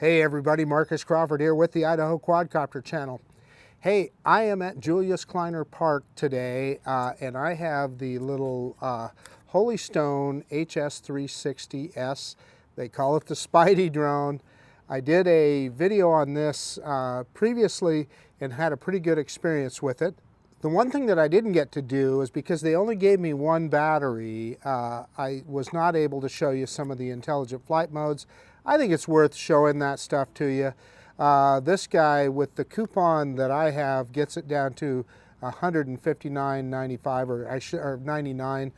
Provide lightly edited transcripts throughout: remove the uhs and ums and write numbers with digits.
Hey everybody, Marcus Crawford here with the Idaho Quadcopter channel. Hey, I am at Julius Kleiner Park today and I have the little Holy Stone HS360S. They call it the Spydi drone. I did a video on this previously and had a pretty good experience with it. The one thing that I didn't get to do is because they only gave me one battery, I was not able to show you some of the intelligent flight modes. I think it's worth showing that stuff to you. This guy with the coupon that I have gets it down to $159.95 or 99.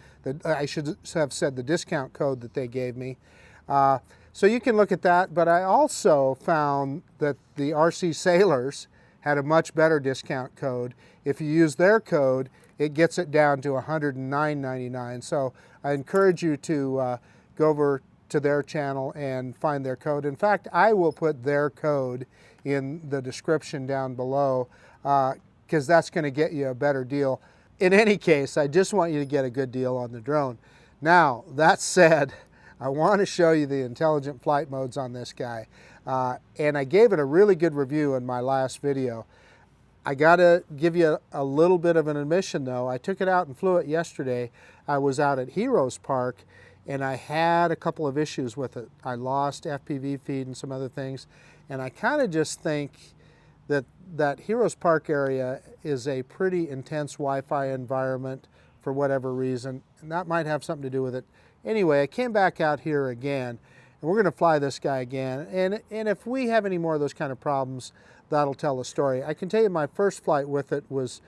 I should have said the discount code that they gave me. So you can look at that, but I also found that the RC Sailors had a much better discount code. If you use their code, it gets it down to $109.99. So I encourage you to go over to their channel and find their code. In fact, I will put their code in the description down below because that's going to get you a better deal. In any case, I just want you to get a good deal on the drone. Now, that said, I want to show you the intelligent flight modes on this guy. And I gave it a really good review in my last video. I got to give you a little bit of an admission though. I took it out and flew it yesterday. I was out at Heroes Park and I had a couple of issues with it. I lost FPV feed and some other things. And I kind of just think that that Heroes Park area is a pretty intense Wi-Fi environment for whatever reason. And that might have something to do with it. Anyway, I came back out here again and we're going to fly this guy again. And if we have any more of those kind of problems, that'll tell the story. I can tell you my first flight with it was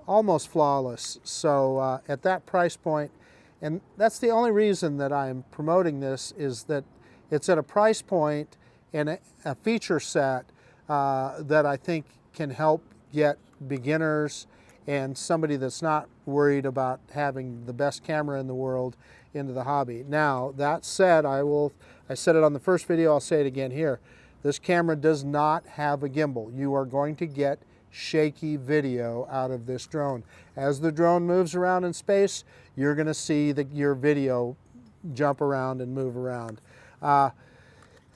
almost flawless. So at that price point, and that's the only reason that I'm promoting this, is that it's at a price point and a feature set that I think can help get beginners and somebody that's not worried about having the best camera in the world into the hobby. Now, that said, I said it on the first video, I'll say it again here. This camera does not have a gimbal. You are going to get shaky video out of this drone. As the drone moves around in space, you're going to see your video jump around and move around.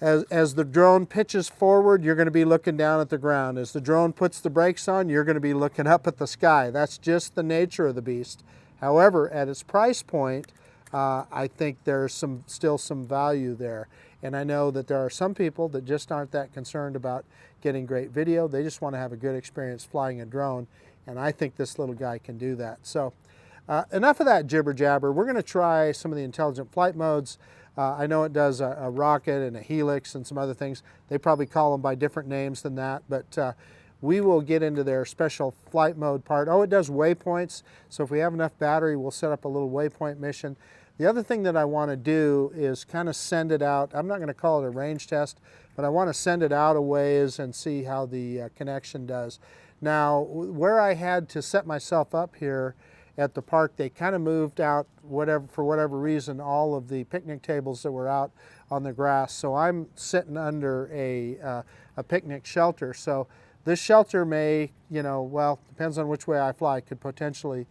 As the drone pitches forward, you're going to be looking down at the ground. As the drone puts the brakes on, you're going to be looking up at the sky. That's just the nature of the beast. However, at its price point, I think there's still some value there. And I know that there are some people that just aren't that concerned about getting great video. They just want to have a good experience flying a drone. And I think this little guy can do that. So enough of that jibber jabber. We're going to try some of the intelligent flight modes. I know it does a rocket and a helix and some other things. They probably call them by different names than that, but we will get into their special flight mode part. Oh, it does waypoints, so if we have enough battery, we'll set up a little waypoint mission. The other thing that I want to do is kind of send it out. I'm not going to call it a range test, but I want to send it out a ways and see how the connection does. Now, where I had to set myself up here at the park, they kind of moved out, for whatever reason, all of the picnic tables that were out on the grass. So I'm sitting under a picnic shelter. So this shelter may, well, depends on which way I fly, could potentially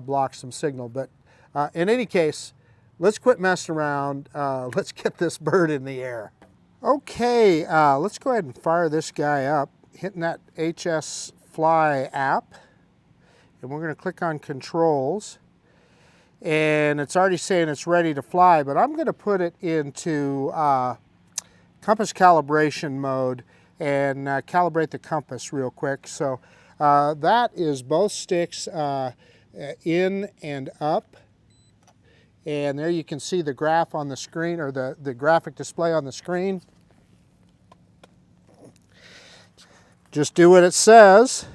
block some signal. But in any case, let's quit messing around. Let's get this bird in the air. Okay, let's go ahead and fire this guy up, hitting that HS Fly app. And we're going to click on controls, and it's already saying it's ready to fly, but I'm going to put it into compass calibration mode and calibrate the compass real quick. So that is both sticks in and up, and there you can see the graph on the screen, or the graphic display on the screen. Just do what it says.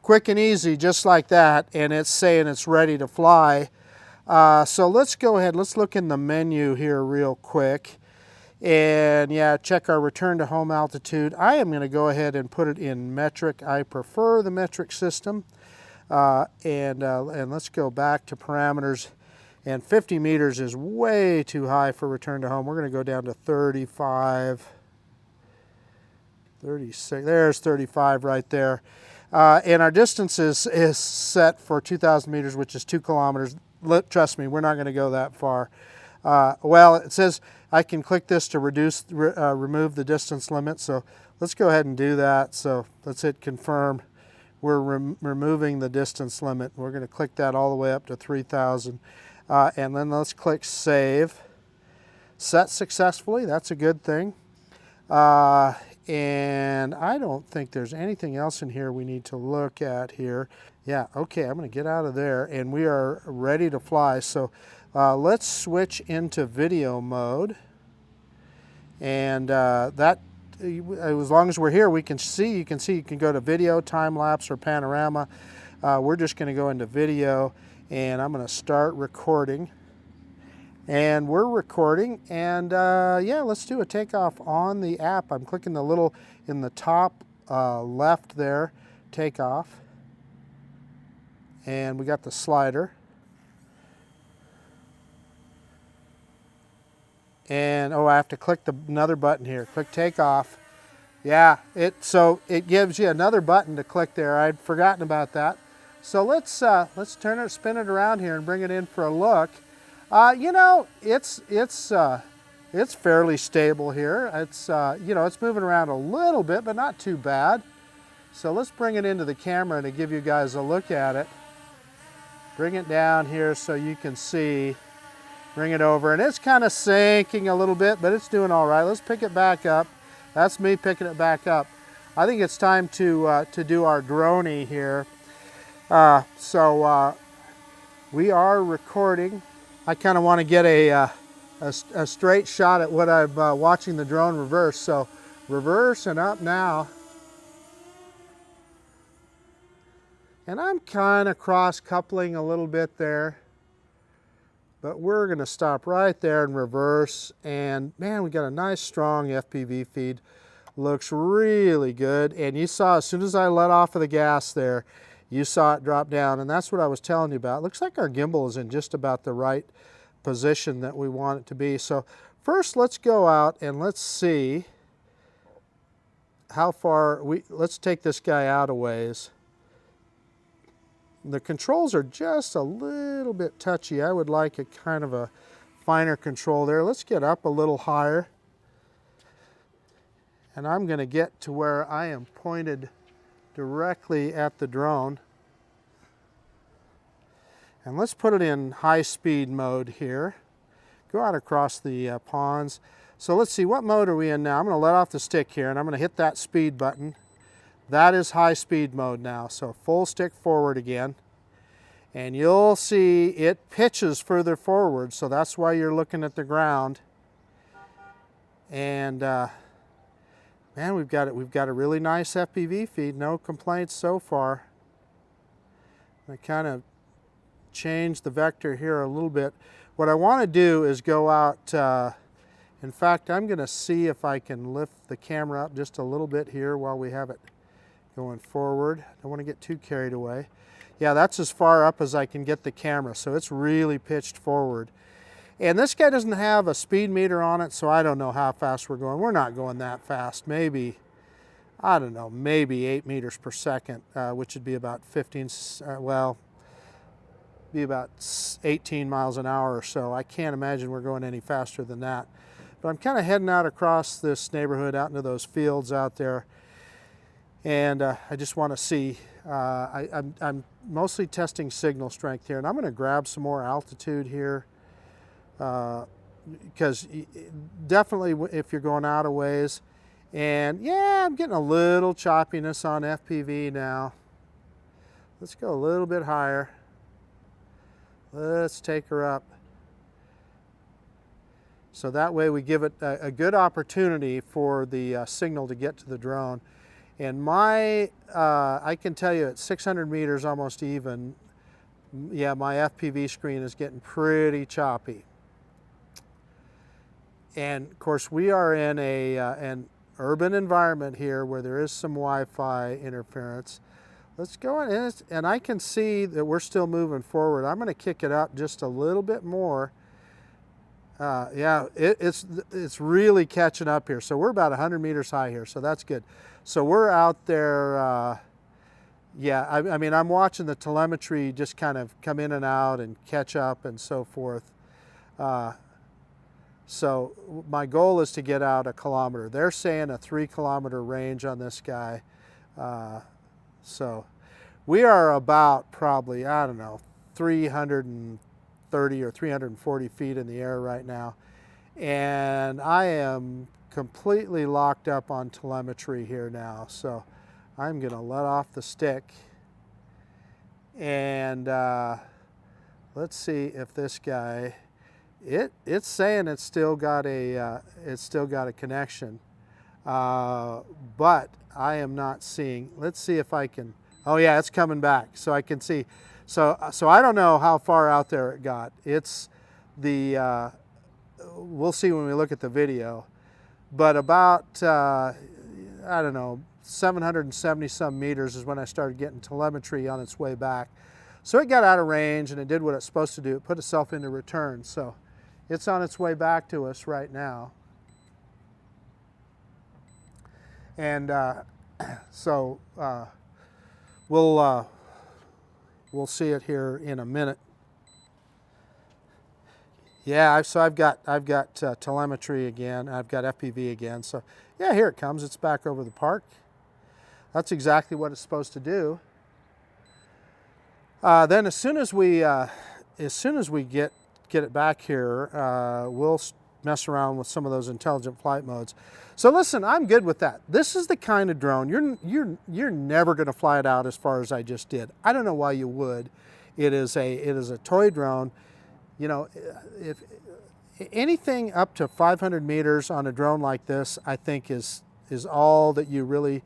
Quick and easy, just like that, and it's saying it's ready to fly. So let's go ahead, let's look in the menu here real quick. And yeah, check our return to home altitude. I am going to go ahead and put it in metric. I prefer the metric system. And let's go back to parameters. And 50 meters is way too high for return to home. We're going to go down to 35, 36. There's 35 right there. And our distance is set for 2,000 meters, which is 2 kilometers. trust me, we're not going to go that far. Well, it says I can click this to remove the distance limit, so let's go ahead and do that. So let's hit confirm. We're removing the distance limit. We're going to click that all the way up to 3,000. And then let's click save. Set successfully, that's a good thing. And I don't think there's anything else in here we need to look at here. Yeah, okay, I'm going to get out of there, and we are ready to fly. So let's switch into video mode. And that, as long as we're here, we can see, you can go to video, time lapse, or panorama. We're just going to go into video, and I'm going to start recording. And we're recording, and yeah, let's do a takeoff on the app. I'm clicking the little in the top left there, takeoff. And we got the slider. And oh, I have to click another button here. Click takeoff. Yeah, so it gives you another button to click there. I'd forgotten about that. So let's spin it around here and bring it in for a look. You know, it's fairly stable here. It's you know, it's moving around a little bit, but not too bad. So let's bring it into the camera to give you guys a look at it. Bring it down here so you can see. Bring it over, and it's kind of sinking a little bit, but it's doing all right. Let's pick it back up. That's me picking it back up. I think it's time to do our droney here. We are recording. I kind of want to get a straight shot at what I'm watching the drone reverse. So reverse and up now. And I'm kind of cross coupling a little bit there. But we're going to stop right there and reverse. And man, we got a nice strong FPV feed. Looks really good. And you saw as soon as I let off of the gas there, you saw it drop down. And that's what I was telling you about. Looks like our gimbal is in just about the right position that we want it to be. So first let's go out and let's see how far let's take this guy out a ways. The controls are just a little bit touchy. I would like a kind of a finer control there. Let's get up a little higher. And I'm going to get to where I am pointed directly at the drone. And let's put it in high speed mode here. Go out across the ponds. So let's see, what mode are we in now? I'm going to let off the stick here, and I'm going to hit that speed button. That is high speed mode now, so full stick forward again. And you'll see it pitches further forward, so that's why you're looking at the ground. And man, we've got a really nice FPV feed, no complaints so far. I kind of change the vector here a little bit. What I want to do is go out, in fact, I'm going to see if I can lift the camera up just a little bit here while we have it going forward. I don't want to get too carried away. Yeah, that's as far up as I can get the camera, so it's really pitched forward. And this guy doesn't have a speed meter on it, so I don't know how fast we're going. We're not going that fast. Maybe, I don't know, maybe 8 meters per second, which would be about 18 miles an hour or so. I can't imagine we're going any faster than that. But I'm kind of heading out across this neighborhood, out into those fields out there. And I just want to see, I'm mostly testing signal strength here, and I'm going to grab some more altitude here, because definitely if you're going out a ways. And yeah, I'm getting a little choppiness on FPV now. Let's go a little bit higher. Let's take her up. So that way we give it a good opportunity for the signal to get to the drone. And I can tell you at 600 meters almost even, yeah, my FPV screen is getting pretty choppy. And of course we are in an urban environment here where there is some Wi-Fi interference. Let's go in, and I can see that we're still moving forward. I'm going to kick it up just a little bit more. Yeah, it's really catching up here. So we're about 100 meters high here, so that's good. So we're out there, Yeah, I mean, I'm watching the telemetry just kind of come in and out and catch up and so forth. So my goal is to get out 1 kilometer. They're saying a 3 kilometer range on this guy. So we are about probably, I don't know, 330 or 340 feet in the air right now. And I am completely locked up on telemetry here now. So I'm gonna let off the stick and let's see if this guy, it's saying it's still got a connection, but I am not seeing. Let's see if I can. Oh yeah, it's coming back, so I can see. So I don't know how far out there it got. It's the we'll see when we look at the video, but about I don't know, 770 some meters is when I started getting telemetry on its way back. So it got out of range and it did what it's supposed to do. It put itself into return. So it's on its way back to us right now. And so we'll see it here in a minute. Yeah, so I've got telemetry again. I've got FPV again. So yeah, here it comes. It's back over the park. That's exactly what it's supposed to do. Then as soon as we get it back here, we'll mess around with some of those intelligent flight modes. So listen, I'm good with that. This is the kind of drone you're never going to fly it out as far as I just did. I don't know why you would. It is a toy drone. You know, if anything up to 500 meters on a drone like this, I think is all that you really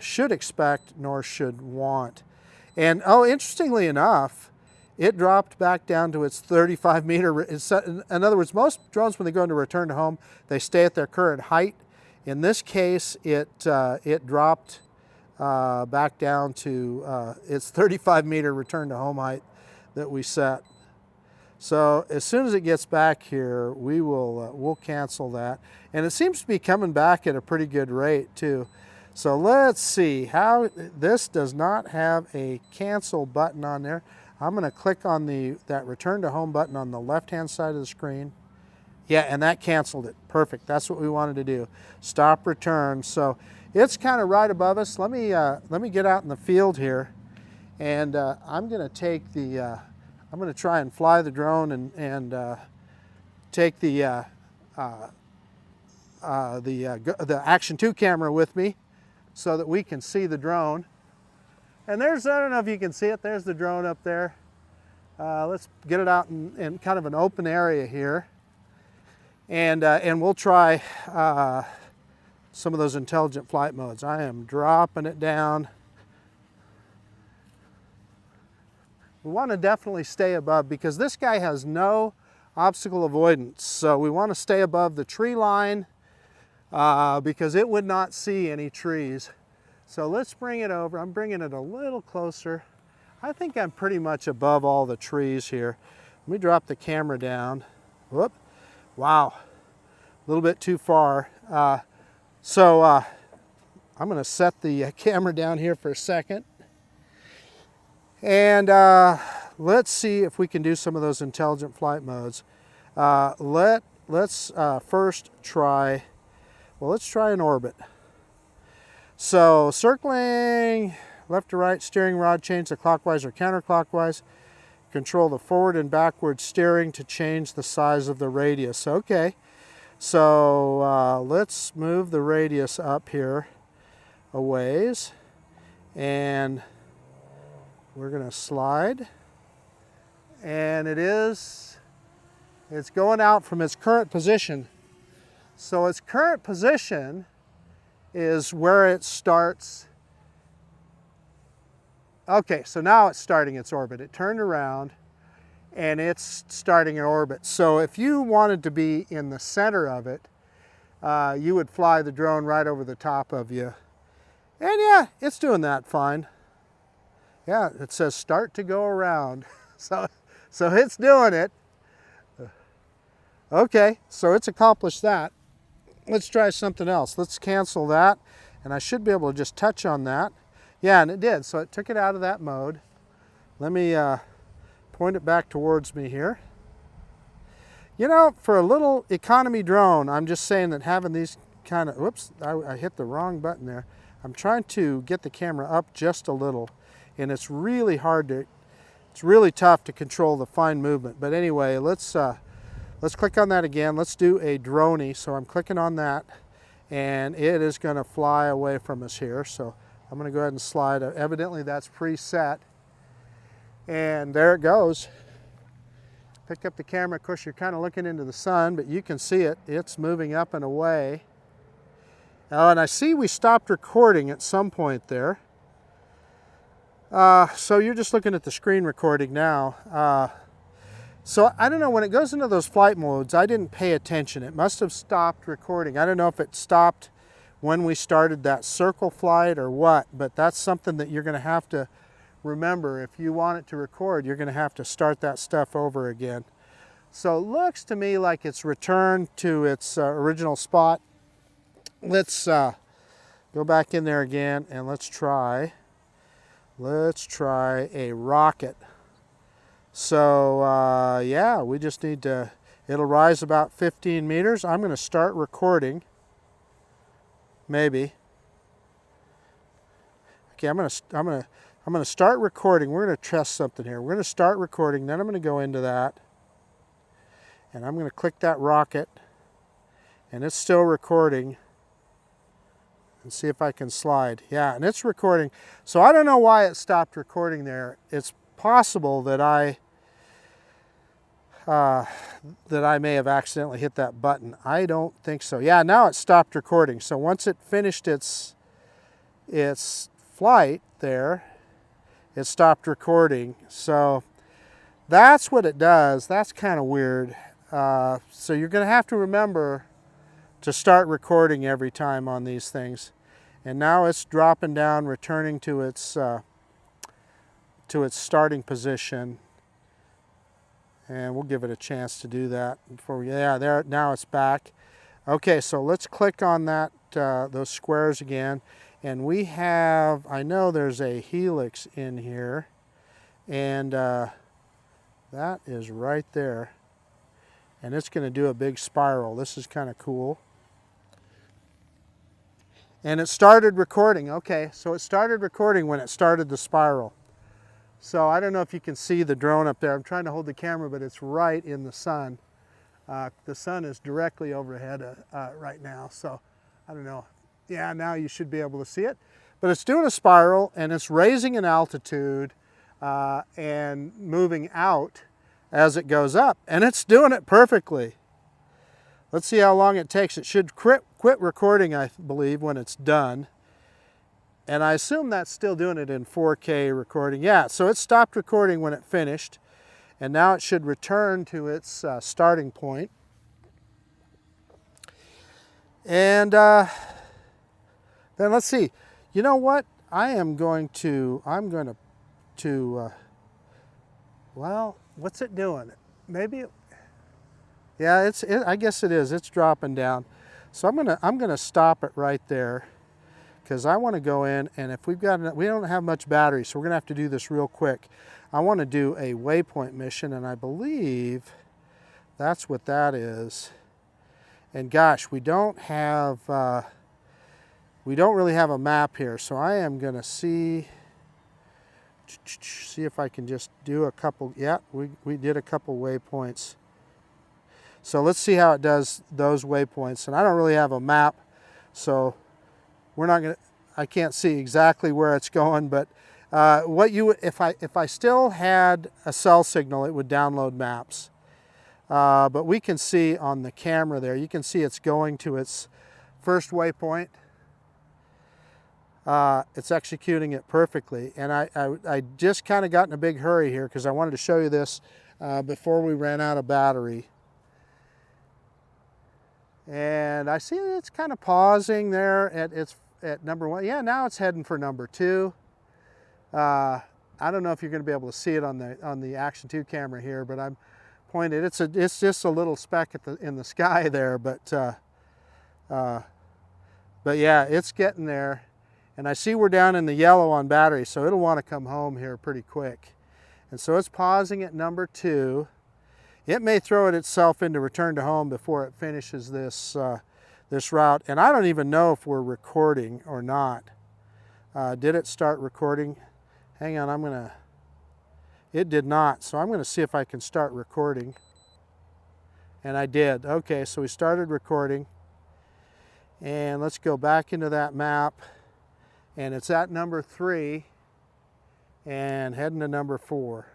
should expect nor should want. And oh, interestingly enough, it dropped back down to its 35 meter. In other words, most drones, when they go into return to home, they stay at their current height. In this case, it dropped back down to its 35 meter return to home height that we set. So as soon as it gets back here, we'll cancel that. And it seems to be coming back at a pretty good rate too. So let's see how this does not have a cancel button on there. I'm going to click on that return to home button on the left-hand side of the screen. Yeah, and that canceled it. Perfect. That's what we wanted to do. Stop return. So it's kind of right above us. Let me get out in the field here, and I'm going to take I'm going to try and fly the drone and take the Action 2 camera with me, so that we can see the drone. And there's, I don't know if you can see it, there's the drone up there. Let's get it out in kind of an open area here. And we'll try some of those intelligent flight modes. I am dropping it down. We want to definitely stay above, because this guy has no obstacle avoidance. So we want to stay above the tree line, because it would not see any trees. So let's bring it over. I'm bringing it a little closer. I think I'm pretty much above all the trees here. Let me drop the camera down. Whoop. Wow, a little bit too far. So I'm going to set the camera down here for a second. And let's see if we can do some of those intelligent flight modes. Let's first try. Well, let's try an orbit. So circling left to right, steering rod change to clockwise or counterclockwise. Control the forward and backward steering to change the size of the radius. Okay, so let's move the radius up here a ways, and we're going to slide. And it's going out from its current position. So its current position is where it starts. Okay, so now it's starting its orbit. It turned around and it's starting an orbit. So if you wanted to be in the center of it, you would fly the drone right over the top of you. And yeah, it's doing that fine. Yeah, it says start to go around. So it's doing it. Okay, so it's accomplished that. Let's try something else. Let's cancel that, and I should be able to just touch on that. Yeah, and it did. So it took it out of that mode. Let me point it back towards me here. You know, for a little economy drone, I'm just saying that having these kind of, whoops, I hit the wrong button there. I'm trying to get the camera up just a little, and it's really hard to, it's really tough to control the fine movement. But anyway, let's click on that again. Let's do a droney. So I'm clicking on that, and it is going to fly away from us here. So I'm going to go ahead and slide. Evidently that's preset. And there it goes. Pick up the camera. Of course, you're kind of looking into the sun, but you can see it. It's moving up and away. Oh, and I see we stopped recording at some point there. So you're just looking at the screen recording now. So I don't know, when it goes into those flight modes, I didn't pay attention. It must have stopped recording. I don't know if it stopped when we started that circle flight or what, but that's something that you're going to have to remember. If you want it to record, you're going to have to start that stuff over again. So it looks to me like it's returned to its original spot. Let's go back in there again and let's try a rocket. So yeah, we just need to, it'll rise about 15 meters. I'm going to start recording. Maybe. Okay, I'm going to start recording. We're going to test something here. We're going to start recording, then I'm going to go into that. And I'm going to click that rocket. And it's still recording. And see if I can slide. Yeah, and it's recording. So I don't know why it stopped recording there. It's possible that I may have accidentally hit that button. I don't think so. Yeah, now it stopped recording. So once it finished its flight there, it stopped recording. So that's what it does. That's kind of weird. So you're going to have to remember to start recording every time on these things. And now it's dropping down, returning to its starting position. And we'll give it a chance to do that before we, yeah, there, now it's back. Okay, so let's click on that, those squares again. And we have, I know there's a helix in here, and that is right there. And it's going to do a big spiral. This is kind of cool. And it started recording. Okay, so it started recording when it started the spiral. So I don't know if you can see the drone up there. I'm trying to hold the camera, but it's right in the sun. The sun is directly overhead right now, so I don't know. Yeah, now you should be able to see it. But it's doing a spiral, and it's raising in altitude and moving out as it goes up. And it's doing it perfectly. Let's see how long it takes. It should quit recording, I believe, when it's done. And I assume that's still doing it in 4K recording. Yeah, so it stopped recording when it finished. And now it should return to its starting point. And then let's see. You know what? I'm going to, well, what's it doing? Maybe, yeah, I guess it is. It's dropping down. So I'm gonna stop it right there, because I want to go in, and if we don't have much battery, so we're gonna have to do this real quick. I want to do a waypoint mission, and I believe that's what that is. And gosh, we don't really have a map here, so I am gonna see if I can just do a couple. Yeah, we did a couple waypoints. So let's see how it does those waypoints. And I don't really have a map, so we're not gonna, I can't see exactly where it's going, but if I still had a cell signal, it would download maps. But we can see on the camera there, you can see it's going to its first waypoint. It's executing it perfectly. And I just kind of got in a big hurry here because I wanted to show you this before we ran out of battery. And I see it's kind of pausing there at number 1. Yeah, now it's heading for number 2. I don't know if you're going to be able to see it on the Action 2 camera here, but I'm pointed. It's just a little speck in the sky there, but yeah, it's getting there. And I see we're down in the yellow on battery, so it'll want to come home here pretty quick. And so it's pausing at number 2. It may throw it itself into return to home before it finishes this, this route. And I don't even know if we're recording or not. Did it start recording? Hang on, it did not. So I'm gonna see if I can start recording. And I did. Okay, so we started recording. And let's go back into that map. And it's at number 3 and heading to number 4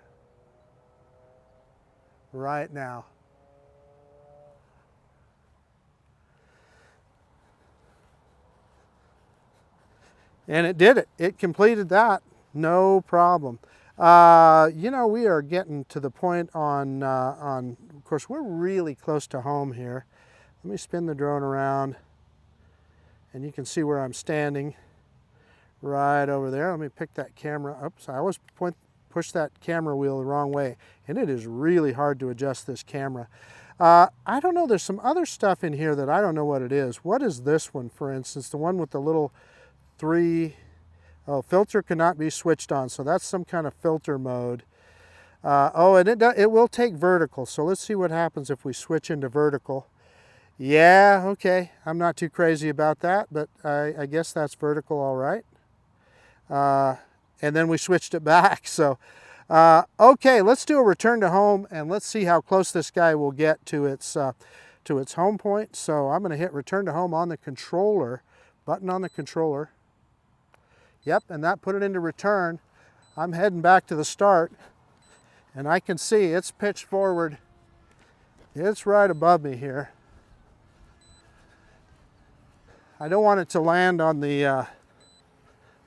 right now. And it did it. It completed that. No problem. You know, we are getting to the point on, of course, we're really close to home here. Let me spin the drone around and you can see where I'm standing. Right over there. Let me pick that camera. Oops, I always push that camera wheel the wrong way. And it is really hard to adjust this camera. I don't know, there's some other stuff in here that I don't know what it is. What is this one, for instance? The one with the little 3, filter cannot be switched on. So that's some kind of filter mode. Oh, and it will take vertical. So let's see what happens if we switch into vertical. Yeah, okay. I'm not too crazy about that, but I guess that's vertical all right. And then we switched it back. So, okay, let's do a return to home and let's see how close this guy will get to its home point. So I'm going to hit return to home on the controller, button on the controller. Yep, and that put it into return. I'm heading back to the start and I can see it's pitched forward. It's right above me here. I don't want it to land on the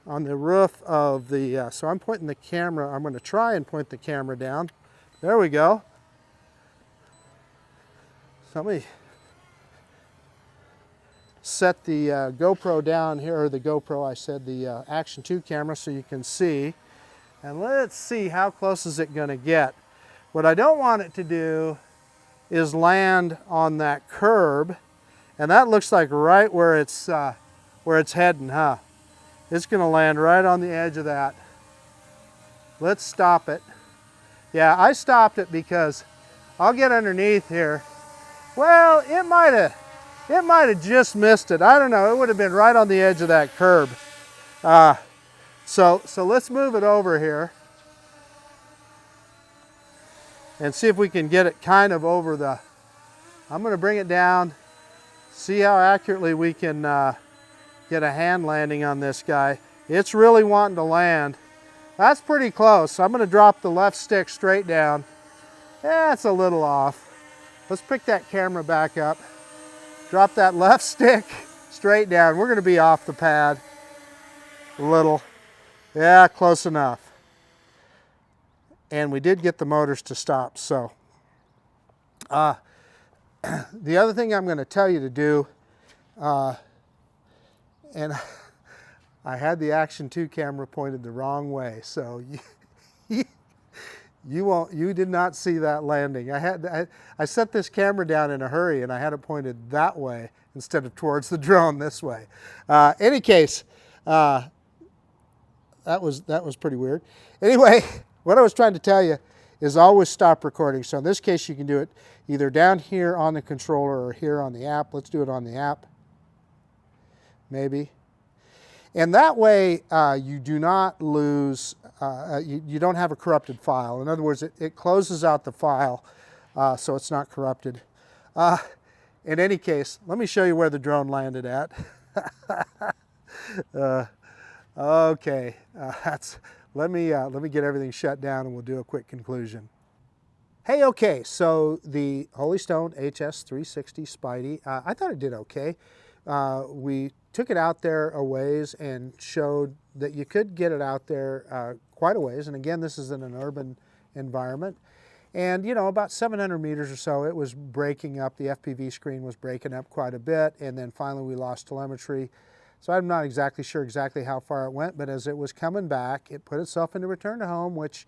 roof of the, so I'm pointing the camera, I'm going to try and point the camera down. There we go. So let me set the GoPro down here, or the GoPro, I said, the Action 2 camera so you can see. And let's see how close is it going to get. What I don't want it to do is land on that curb, and that looks like right where it's heading, huh? It's going to land right on the edge of that. Let's stop it. Yeah, I stopped it because I'll get underneath here. Well, it might have just missed it. I don't know. It would have been right on the edge of that curb. So let's move it over here and see if we can get it kind of over the. I'm going to bring it down, see how accurately we can get a hand landing on this guy. It's really wanting to land. That's pretty close. I'm going to drop the left stick straight down. Yeah, it's a little off. Let's pick that camera back up. Drop that left stick straight down. We're going to be off the pad a little. Yeah, close enough. And we did get the motors to stop. So the other thing I'm going to tell you to do, and I had the Action 2 camera pointed the wrong way, so you did not see that landing. I set this camera down in a hurry and I had it pointed that way instead of towards the drone this way. Any case, that was pretty weird. Anyway, what I was trying to tell you is always stop recording. So in this case, you can do it either down here on the controller or here on the app. Let's do it on the app. Maybe. And that way you do not lose, you don't have a corrupted file. In other words, it closes out the file so it's not corrupted. In any case, let me show you where the drone landed at. Okay, let me get everything shut down and we'll do a quick conclusion. Hey, okay, so the Holy Stone HS360S Spydi, I thought it did okay. We took it out there a ways and showed that you could get it out there quite a ways. And again, this is in an urban environment. And you know, about 700 meters or so, it was breaking up. The FPV screen was breaking up quite a bit. And then finally we lost telemetry. So I'm not exactly sure how far it went, but as it was coming back, it put itself into return to home, which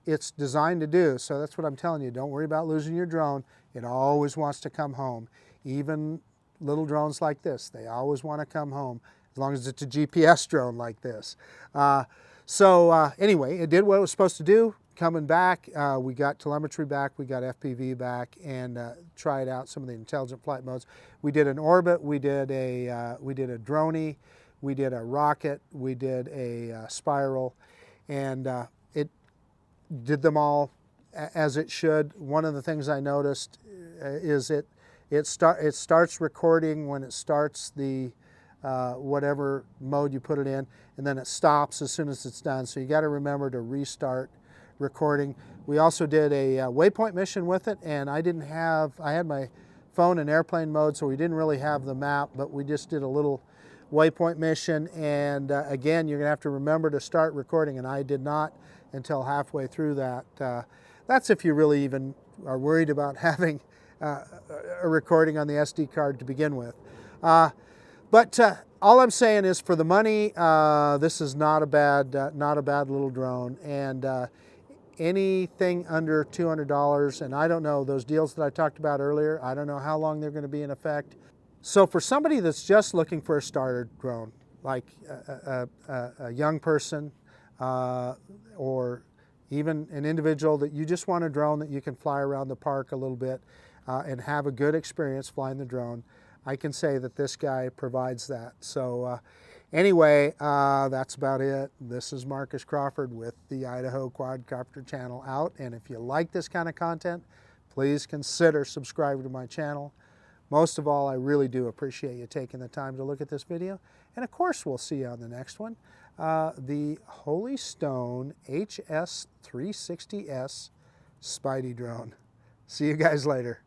it's designed to do. So that's what I'm telling you. Don't worry about losing your drone. It always wants to come home. Even little drones like this, they always want to come home. as long as it's a GPS drone like this. Anyway, it did what it was supposed to do. Coming back, we got telemetry back, we got FPV back, and tried out some of the intelligent flight modes. We did an orbit, we did a droney, we did a rocket, we did a spiral, and it did them all as it should. One of the things I noticed is it starts recording when it starts the whatever mode you put it in, and then it stops as soon as it's done. So you got to remember to restart recording. We also did a waypoint mission with it, and I had my phone in airplane mode, so we didn't really have the map, but we just did a little waypoint mission. And again, you're gonna have to remember to start recording, and I did not until halfway through that. That's if you really even are worried about having a recording on the SD card to begin with. But all I'm saying is, for the money, this is not a bad little drone. And anything under $200, and I don't know, those deals that I talked about earlier, I don't know how long they're going to be in effect. So for somebody that's just looking for a starter drone, like a young person, or even an individual that you just want a drone that you can fly around the park a little bit and have a good experience flying the drone, I can say that this guy provides that. So anyway, that's about it. This is Marcus Crawford with the Idaho Quadcopter channel out. And if you like this kind of content, please consider subscribing to my channel. Most of all, I really do appreciate you taking the time to look at this video. And of course, we'll see you on the next one. The Holy Stone HS360S Spydi drone. See you guys later.